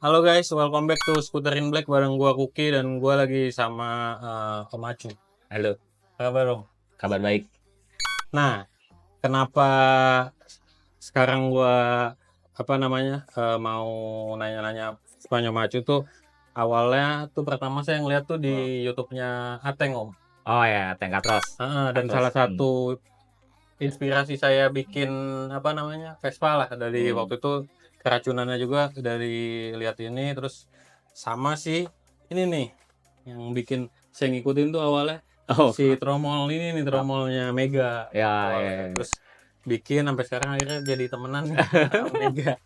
Halo guys, welcome back to Scooter in Black bareng gua Kuki dan gua lagi sama Om Acu. Halo, Apa kabar dong? kabar baik. Nah, kenapa sekarang gua mau nanya-nanya Spanyol Om Acu tuh awalnya tuh pertama saya ngeliat tuh di YouTube-nya Ateng Om. Oh ya, Tengkatros. Dan salah satu inspirasi saya bikin Vespa lah dari waktu itu. Keracunannya juga dari lihat ini, terus sama sih ini nih yang bikin saya ngikutin tuh awalnya si tromol ini nih, tromolnya Mega Ya. Terus bikin sampai sekarang akhirnya jadi temenan sama Mega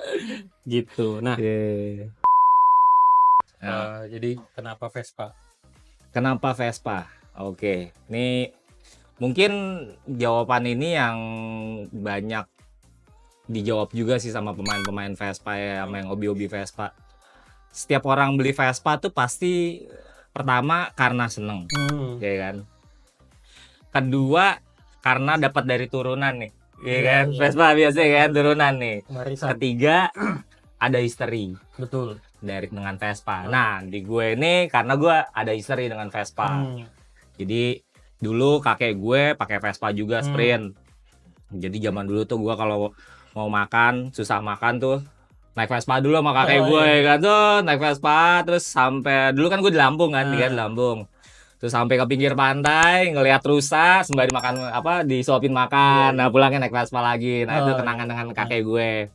gitu. Nah, jadi kenapa Vespa? Kenapa Vespa? Oke, ini mungkin jawaban ini yang banyak dijawab juga sih sama pemain-pemain Vespa ya, sama yang hobi-hobi Vespa. Setiap orang beli Vespa tuh pasti pertama karena seneng, ya kan. Kedua karena dapat dari turunan nih, ya kan. Vespa biasa kan turunan nih. Ketiga ada history. Betul. Dengan Vespa. Nah, di gue ini karena gue ada history dengan Vespa. Jadi dulu kakek gue pakai Vespa juga sprint. Jadi zaman dulu tuh gue kalau mau makan, susah makan tuh naik Vespa dulu sama kakek gue kan tuh, naik Vespa terus sampai dulu kan gue di Lampung kan, di Lampung. Terus sampai ke pinggir pantai ngelihat rusa sembari makan disuapin makan. Nah, pulangnya naik Vespa lagi. Nah, itu kenangan dengan kakek gue.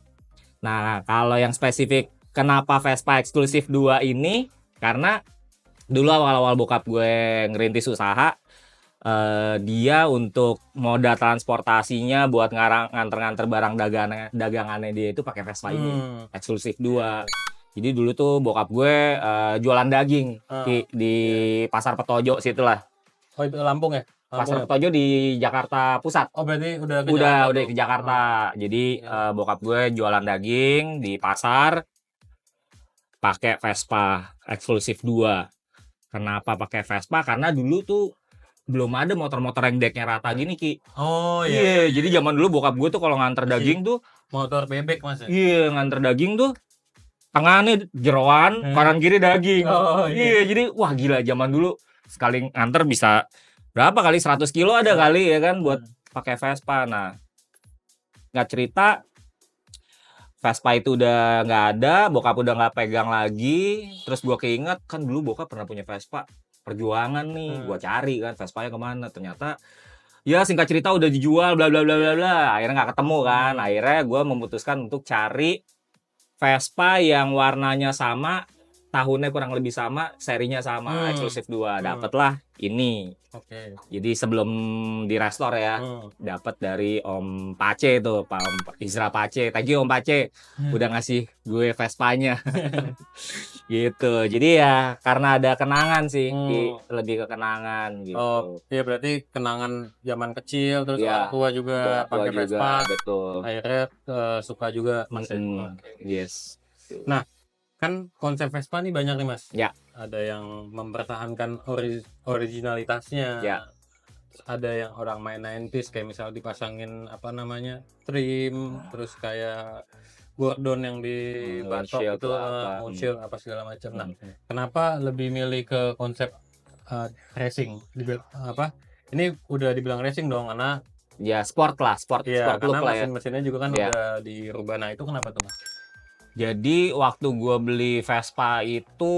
Nah, kalau yang spesifik kenapa Vespa eksklusif 2 ini, karena dulu awal-awal bokap gue ngerintis usaha, dia untuk moda transportasinya buat nganter-nganter barang dagangannya dia itu pakai Vespa ini eksklusif 2. Jadi dulu tuh bokap gue jualan daging di Pasar Petojo situlah. Oh, itu Lampung ya? Pasar Petojo di Jakarta Pusat. Oh, berarti udah ke Jakarta. Jadi bokap gue jualan daging di pasar pakai Vespa eksklusif 2. Kenapa pakai Vespa? Karena dulu tuh belum ada motor-motor yang deknya rata gini, Ki. Oh iya. Jadi zaman dulu bokap gue tuh kalau nganter daging tuh motor bebek Mas. Iya, nganter daging tuh tangannya jeroan, kanan kiri daging. Jadi wah gila, zaman dulu sekali nganter bisa berapa kali, 100 kilo ada kali ya kan buat pakai Vespa. Nah, nggak cerita Vespa itu udah nggak ada, bokap udah nggak pegang lagi. Terus gue keinget kan dulu bokap pernah punya Vespa. Perjuangan nih, gua cari kan Vespanya kemana, ternyata ya singkat cerita udah dijual bla bla bla bla bla, akhirnya nggak ketemu kan. Akhirnya gua memutuskan untuk cari Vespa yang warnanya sama, tahunnya kurang lebih sama, serinya sama, eksklusif 2. Dapatlah ini. Jadi sebelum di restore ya, dapat dari Om Pace itu, Pak Om Isra Pace. Thank you Om Pace, udah ngasih gue Vespanya. Gitu. Jadi ya karena ada kenangan sih, lebih ke kenangan gitu. Oh, iya berarti kenangan zaman kecil, terus orang tua juga pakai Vespa. Betul. Akhirnya suka juga Mas. Yes. Nah, kan konsep Vespa nih banyak nih Mas. Ya. Ada yang mempertahankan originalitasnya. Ya. Ada yang orang main 90s kayak misal dipasangin trim, terus kayak Gordon yang di batok itu Moonshell apa segala macam. Nah, kenapa lebih milih ke konsep racing? Ini udah dibilang racing dong karena ya sport look karena lah ya. mesin-mesinnya juga kan udah dirubah. Nah, itu kenapa tuh Mas? Jadi waktu gue beli Vespa itu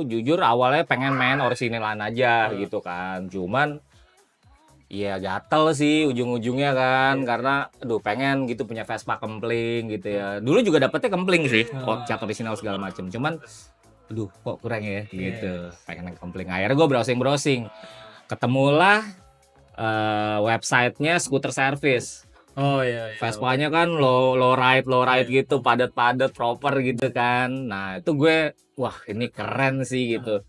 jujur awalnya pengen main orisinalan aja gitu kan. Cuman ya gatel sih ujung-ujungnya kan, karena pengen gitu punya Vespa kempling gitu ya. Dulu juga dapetnya kempling sih, cat orisinal segala macem. Cuman aduh kok kurang ya gitu, pengen kompling. Akhirnya gue browsing, ketemulah websitenya Scooter Service. Oh iya. Vespa-nya kan low ride gitu, padat proper gitu kan. Nah itu gue, wah ini keren sih gitu,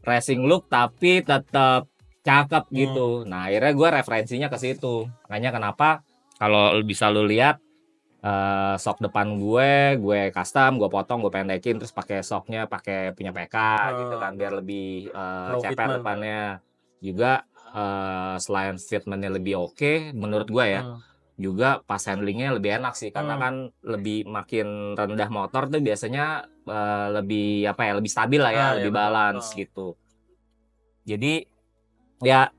racing look tapi tetap cakep gitu. Nah akhirnya gue referensinya ke situ. Makanya kenapa kalau bisa lu lihat sok depan gue custom, gue potong, gue pendekin, terus pakai soknya pakai punya PK gitu kan, biar lebih ceper depannya. Juga selain fitmentnya lebih oke menurut gue ya, juga pas handlingnya lebih enak sih, karena kan lebih makin rendah motor tuh biasanya lebih apa ya, lebih stabil lah ya, lebih balance gitu. Jadi ya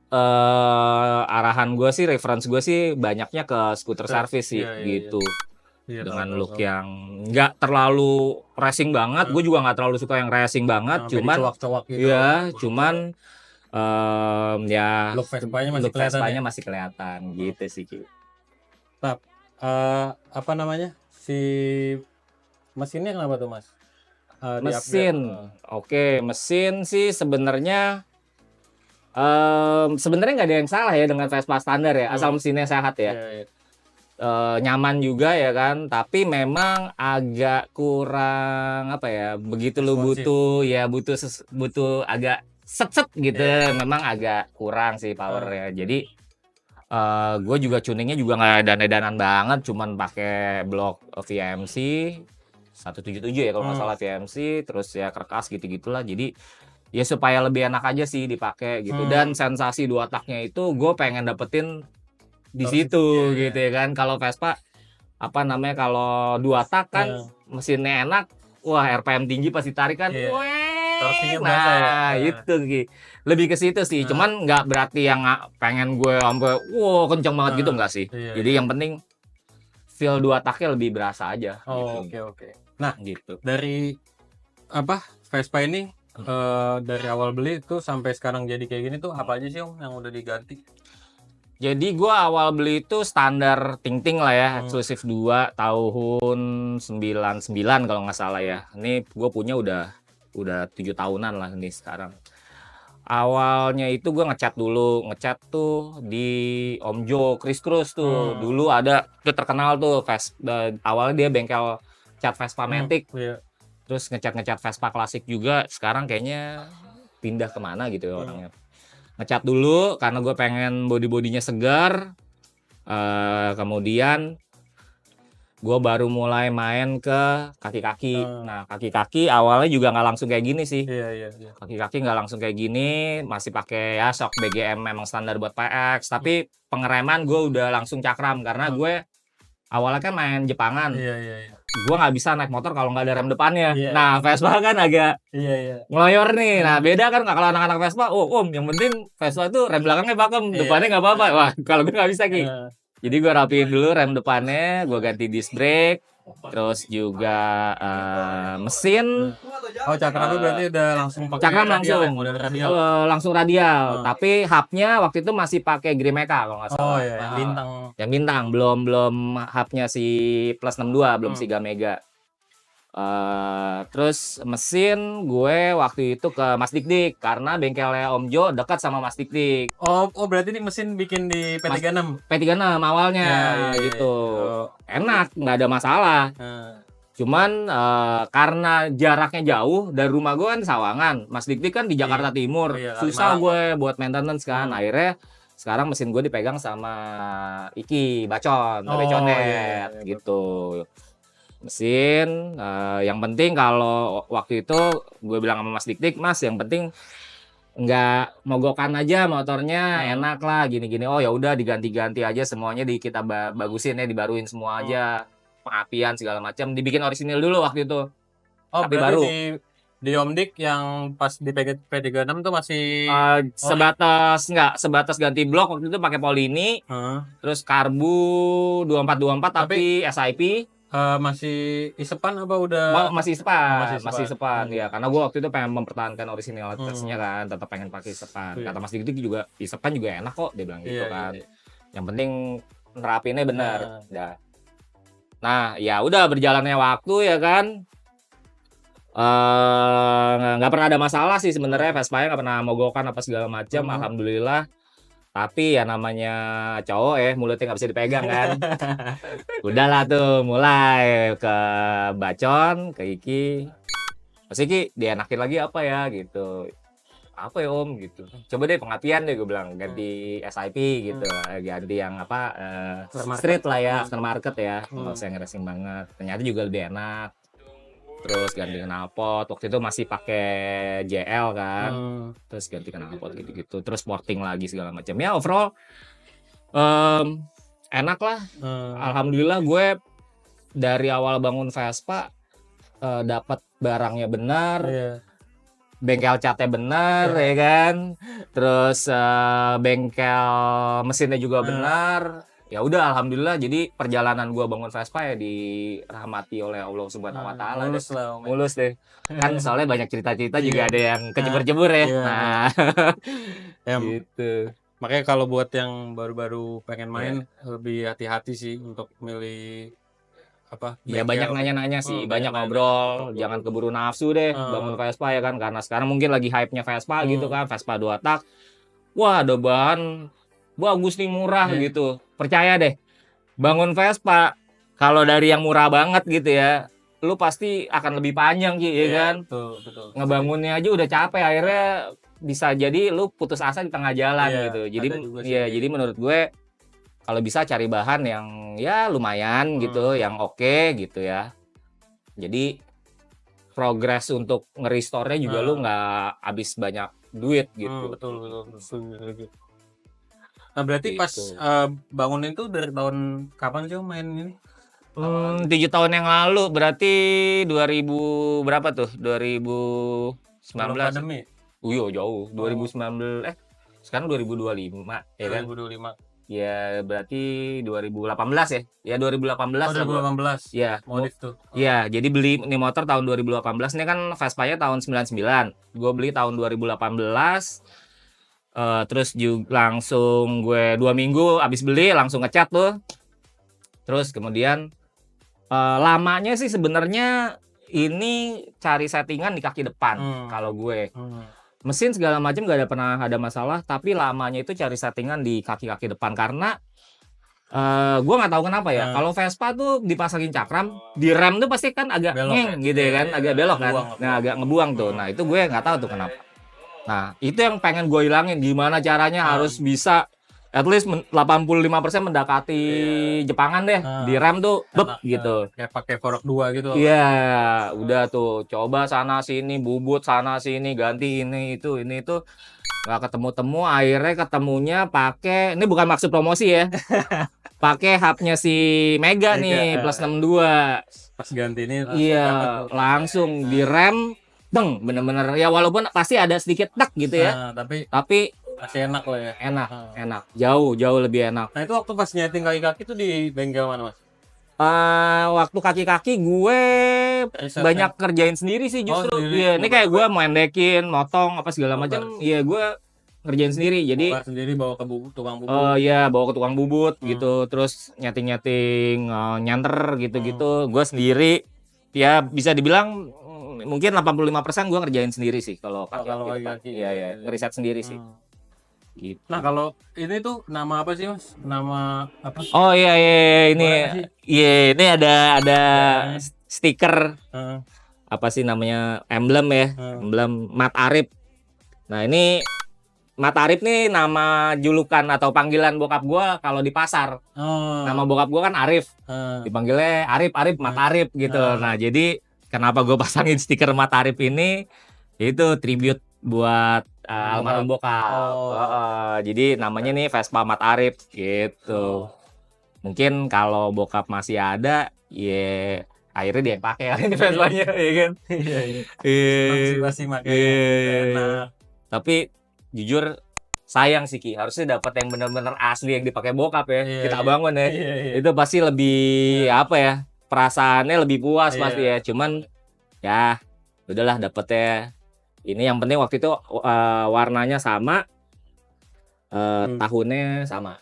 arahan gue sih, reference gue sih banyaknya ke Scooter Service sih gitu. Dengan look yang nggak terlalu racing banget, gue juga nggak terlalu suka yang racing banget, cuman gitu. Ya cuman ya look Vespanya masih kelihatan gitu sih. Apa namanya, si mesinnya kenapa tuh Mas? Mesin, oke, mesin sih sebenarnya nggak ada yang salah ya dengan Vespa standar ya, asal mesinnya sehat ya. Nyaman juga ya kan, tapi memang agak kurang apa ya, begitu lu butuh agak set gitu, memang agak kurang sih powernya. Jadi gue juga tuningnya juga nggak edan-edanan banget, cuman pakai blok VMC 177 ya kalau nggak salah VMC, terus ya kerkas gitu-gitulah. Jadi ya supaya lebih enak aja sih dipakai gitu. Dan sensasi dua taknya itu gue pengen dapetin di situ gitu ya kan. Kalau Vespa apa namanya, kalau dua tak kan mesinnya enak, wah RPM tinggi pasti tarik kan, nah itu lebih ke situ sih. Cuman nggak berarti yang pengen gue sampai wow kenceng banget gitu, nggak sih. Jadi yang penting feel dua taknya lebih berasa aja. Oke. Nah gitu. Dari apa Vespa ini dari awal beli tuh sampai sekarang jadi kayak gini tuh apa aja sih Om yang udah diganti? Jadi gue awal beli itu standar ting-ting lah ya, eksklusif 2 tahun 99 kalau nggak salah ya. Ini gue punya udah 7 tahunan lah nih sekarang. Awalnya itu gue ngecat tuh di Om Jo Chris Cruz tuh. Dulu ada tuh terkenal tuh awalnya dia bengkel cat Vespa Matic. Terus ngecat Vespa klasik juga. Sekarang kayaknya pindah kemana gitu ya orangnya. Ngecat dulu karena gue pengen body-bodinya segar. Kemudian gue baru mulai main ke kaki-kaki. Nah kaki-kaki awalnya juga nggak langsung kayak gini sih. Kaki-kaki nggak langsung kayak gini, masih pakai ya shock BGM memang standar buat PX. Tapi pengereman gue udah langsung cakram karena gue awalnya kan main Jepangan. Gue nggak bisa naik motor kalau nggak ada rem depannya. Nah Vespa kan agak ngeloyor nih. Nah beda kan kalau anak-anak Vespa, Om yang penting Vespa itu rem belakangnya pakem, depannya nggak apa-apa. Wah kalau gue nggak bisa Ki. Jadi gue rapiin dulu rem depannya, gue ganti disc brake, terus juga mesin. Cakramnya berarti udah langsung pakai radial. Langsung radial. Tapi hubnya waktu itu masih pakai Grimeca kalau nggak salah. Yang bintang, belum hubnya si Plus 62, belum si Gamega. Terus mesin gue waktu itu ke Mas Dik karena bengkelnya Om Jo dekat sama Mas Dik. Berarti ini mesin bikin di P36 awalnya gitu. Enak, nggak ada masalah. Cuman karena jaraknya jauh dari rumah gue kan Sawangan, Mas Dik kan di Jakarta Timur, susah gue buat maintenance kan. Akhirnya sekarang mesin gue dipegang sama Iki Bacon, Conet gitu. Mesin yang penting kalau waktu itu gue bilang sama Mas Dik, Mas yang penting nggak mogokan aja motornya, enak lah gini-gini. Oh ya udah diganti-ganti aja semuanya, kita bagusin ya, dibaruin semua aja, pengapian segala macam, dibikin orisinil dulu waktu itu. Tapi baru di Om Dik yang pas di P36 tuh masih sebatas ganti blok waktu itu pakai Polini, terus karbu 2424 tapi SIP. Masih isepan apa udah? Masih isepan ya, karena gue waktu itu pengen mempertahankan originalitasnya kan, tetap pengen pakai isepan. Kata Mas Dik juga isepan juga enak kok, dia bilang gitu kan. Yang penting nerapinnya benar. Nah ya udah berjalannya waktu ya kan, Nggak pernah ada masalah sih sebenarnya, Vespa-nya nggak pernah mogokan apa segala macam, alhamdulillah. Tapi ya namanya cowok ya, mulutnya nggak bisa dipegang kan. Udahlah tuh mulai ke Bacon, ke Iki. Mas Iki, dienakin lagi apa ya gitu. Apa ya Om gitu. Coba deh pengapian deh gue bilang, ganti SIP gitu. Ganti yang apa street lah ya, aftermarket ya. Nggak usah yang racing banget. Ternyata juga lebih enak. Terus ganti knalpot, waktu itu masih pakai JL kan, terus ganti knalpot gitu-gitu, terus porting lagi segala macam. Ya overall enak lah, alhamdulillah gue dari awal bangun Vespa dapat barangnya benar, bengkel catnya benar ya kan, terus bengkel mesinnya juga benar. Ya udah alhamdulillah, jadi perjalanan gua bangun Vespa ya dirahmati oleh Allah Subhanahu wa taala. Mulus deh. Kan soalnya banyak cerita-cerita juga ada yang kecebur-cebur ya. Nah, gitu. Makanya kalau buat yang baru-baru pengen main lebih hati-hati sih untuk milih apa? Ya banyak nanya-nanya sih, banyak ngobrol, jangan keburu nafsu deh bangun Vespa ya kan, karena sekarang mungkin lagi hype-nya Vespa gitu kan, Vespa 2 tak. Wah, ada bahan bagus nih, murah gitu. Percaya deh, bangun Vespa kalau dari yang murah banget gitu ya, lu pasti akan lebih panjang ya kan. Betul. Ngebangunnya aja udah capek, akhirnya bisa jadi lu putus asa di tengah jalan gitu. Jadi jadi menurut gue kalau bisa cari bahan yang ya lumayan gitu, yang oke gitu ya. Jadi progres untuk nge-restore-nya juga lu nggak habis banyak duit gitu. Betul. Nah berarti gitu. Pas bangunin tuh dari tahun kapan sih main ini? 7 tahun yang lalu, berarti 2000 berapa tuh? 2019. Pandemi. Iya jauh. 2019 sekarang 2025 ya kan? 2025. Ya berarti 2018 ya. Ya 2018. 2018. Ya. Modif tuh. Iya, jadi beli ini motor tahun 2018. Ini kan Vespa-nya tahun 99. Gue beli tahun 2018. Terus juga langsung gue 2 minggu abis beli langsung ngecat tuh. Terus kemudian lamanya sih sebenarnya ini cari settingan di kaki depan kalau gue. Mesin segala macam gak ada pernah ada masalah, tapi lamanya itu cari settingan di kaki-kaki depan karena gue nggak tahu kenapa ya. Kalau Vespa tuh dipasangin cakram, di rem tuh pasti kan agak ngeng gitu ya kan, agak belok kan. Nah, agak ngebuang tuh. Nah, itu gue nggak tahu tuh kenapa. Nah, itu yang pengen gue hilangin. Gimana caranya harus bisa at least 85% mendekati Jepangan deh. Di rem tuh gitu. Kayak pakai fork 2 gitu. Iya, udah tuh. Coba sana sini, bubut sana sini, ganti ini itu nggak ketemu-temu. Akhirnya ketemunya pakai, ini bukan maksud promosi ya. Pakai hubnya si Mega nih plus 62. Pas ganti ini langsung di rem. Bener-bener ya, walaupun pasti ada sedikit tak gitu ya. Tapi masih enak lah ya. Enak. Jauh lebih enak. Nah, itu waktu pas nyeting kaki-kaki tuh di bengkel mana, Mas? Waktu kaki-kaki gue banyak kerjain sendiri sih justru. Iya, ini kayak gue mau endekin, motong apa segala macam. Iya, gue ngerjain sendiri. Jadi sendiri bawa ke tukang bubut. Iya, bawa ke tukang bubut gitu. Terus nyeting nyanter gitu-gitu. Gue sendiri. Ya bisa dibilang mungkin 85% gue ngerjain sendiri sih kalau kaki. Iya, ngeriset sendiri sih. Gitu. Nah, kalau ini tuh nama apa sih, Mas? Nama apa? Oh iya ini. Iya, ini ada stiker. Apa sih namanya? Emblem ya. Emblem Mat Arif. Nah, ini Mat Arif nih nama julukan atau panggilan bokap gua kalau di pasar. Nama bokap gua kan Arif. Dipanggilnya Arif Mat Arif gitu. Nah, jadi kenapa gue pasangin stiker Mat Arif ini? Itu tribute buat almarhum bokap. Jadi namanya nih Vespa Mat Arif gitu. Mungkin kalau bokap masih ada, ya akhirnya dia yang pakai ini Vespanya, ya kan? Masih makanya. Tapi jujur sayang sih Ki, harusnya dapat yang benar-benar asli yang dipakai bokap ya. Kita bangun ya. Itu pasti lebih apa ya? Perasaannya lebih puas pasti ya. Cuman ya udahlah dapetnya ini, yang penting waktu itu warnanya sama, tahunnya sama.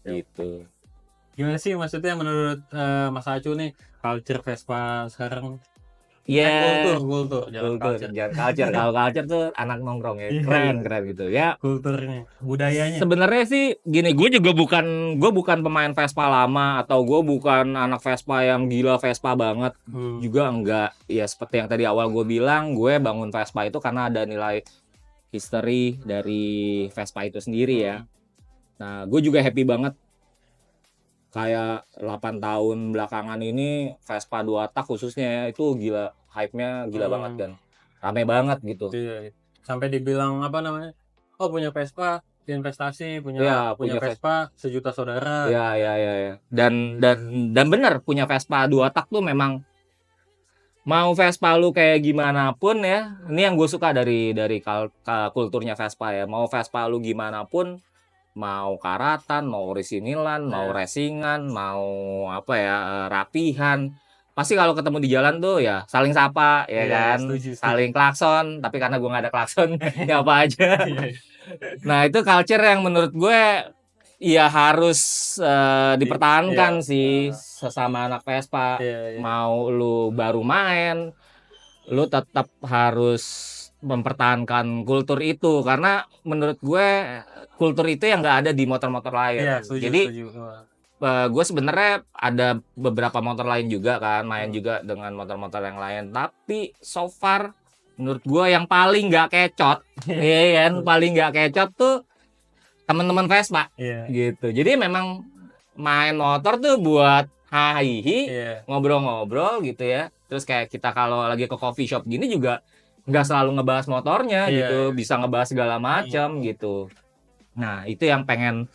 Gitu. Gimana sih maksudnya menurut Mas Acu nih culture Vespa sekarang? Iya. Kultur, jangan culture. Jangan culture. Kalau culture tuh anak nongkrong ya. Keren gitu ya. Kulturnya, budayanya. Sebenarnya sih gini, gue bukan pemain Vespa lama atau gue bukan anak Vespa yang gila Vespa banget. Juga enggak. Ya seperti yang tadi awal gue bilang, gue bangun Vespa itu karena ada nilai history dari Vespa itu sendiri ya. Nah, gue juga happy banget. Kayak 8 tahun belakangan ini Vespa 2 tak khususnya ya, itu gila, hype-nya gila banget kan. Rame banget gitu. Iya. Sampai dibilang apa namanya? Oh, punya Vespa investasi, punya Vespa sejuta saudara. Ya. Dan bener punya Vespa 2 tak tuh memang mau Vespa lu kayak gimana pun ya. Ini yang gue suka dari kulturnya Vespa ya. Mau Vespa lu gimana pun, mau karatan, mau orisinilan, mau racingan, mau apa ya, rapihan, pasti kalau ketemu di jalan tuh ya saling sapa ya kan, setuju. saling klakson. Tapi karena gue nggak ada klakson, ya apa aja. Nah itu culture yang menurut gue ya harus dipertahankan sih sesama anak Vespa. Mau lu baru main, lu tetap harus mempertahankan kultur itu, karena menurut gue kultur itu yang nggak ada di motor-motor lain. Jadi gue sebenarnya ada beberapa motor lain juga kan, main juga dengan motor-motor yang lain, tapi so far menurut gue yang paling nggak kecot, ya kan, paling nggak kecot tuh teman-teman Vespa gitu. Jadi memang main motor tuh buat hahihi, ngobrol-ngobrol gitu ya. Terus kayak kita kalau lagi ke coffee shop gini juga nggak selalu ngebahas motornya gitu, bisa ngebahas segala macam gitu. Nah itu yang pengen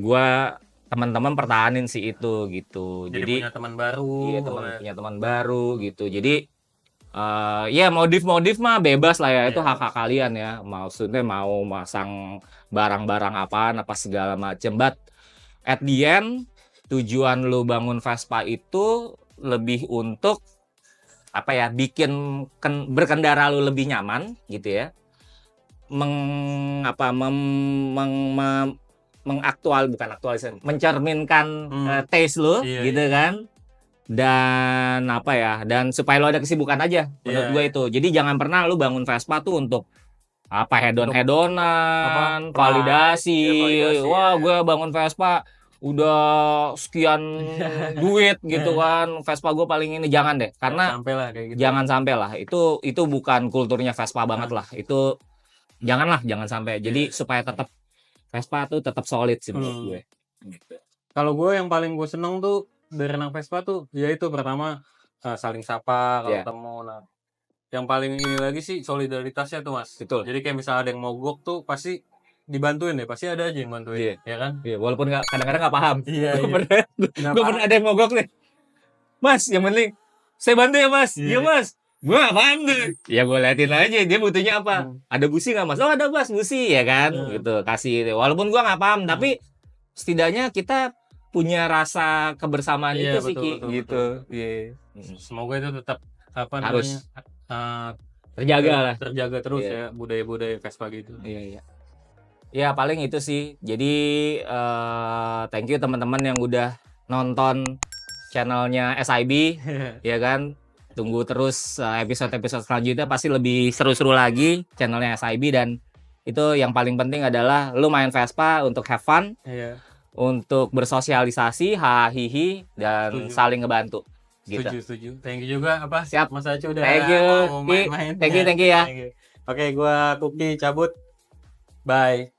gua teman-teman pertahanin sih itu gitu. Jadi punya teman baru. Iya, punya teman baru gitu. Jadi ya modif mah bebas lah ya, itu hak kalian ya. Maksudnya mau masang barang-barang apaan apa segala macam. But at the end tujuan lu bangun Vespa itu lebih untuk apa ya, bikin berkendara lu lebih nyaman gitu ya, mencerminkan taste lu gitu kan, dan apa ya, dan supaya lu ada kesibukan aja menurut gue itu. Jadi jangan pernah lu bangun Vespa tuh untuk apa, hedonan, validasi. Wah gue bangun Vespa udah sekian duit gitu kan, Vespa gue paling ini. Jangan deh, karena jangan sampai lah, itu bukan kulturnya Vespa banget lah itu. Jangan sampai. Jadi supaya tetap Vespa tuh tetap solid sih menurut gue gitu. Kalau gue yang paling gue seneng tuh dari anak Vespa tuh ya itu pertama saling sapa kalau ketemu. Nah yang paling ini lagi sih solidaritasnya tuh mas. Betul. Jadi kayak misalnya ada yang mogok tuh pasti dibantuin deh, pasti ada aja yang bantuin, ya kan? Iya, walaupun kadang-kadang nggak paham. Gue pernah ada yang mogok nih, mas, yang penting saya bantu ya mas. Iya mas, gue nggak paham tuh. Ya gue liatin aja dia butuhnya apa. Ada busi nggak mas? Oh ada mas, busi ya kan, gitu kasih. Walaupun gue nggak paham, tapi setidaknya kita punya rasa kebersamaan itu sih gitu. Iya. Semoga itu tetap harus terjaga terus ya budaya-budaya Vespa gitu. Iya. Ya paling itu sih. Jadi thank you teman-teman yang udah nonton channelnya SIB ya kan. Tunggu terus episode-episode selanjutnya, pasti lebih seru-seru lagi channelnya SIB. Dan itu yang paling penting adalah lu main Vespa untuk have fun, untuk bersosialisasi, hahihi, dan saling ngebantu gitu. Setuju. Thank you juga Siap Mas Acu udah mau main. Thank you ya. Oke, gua Kuki cabut. Bye.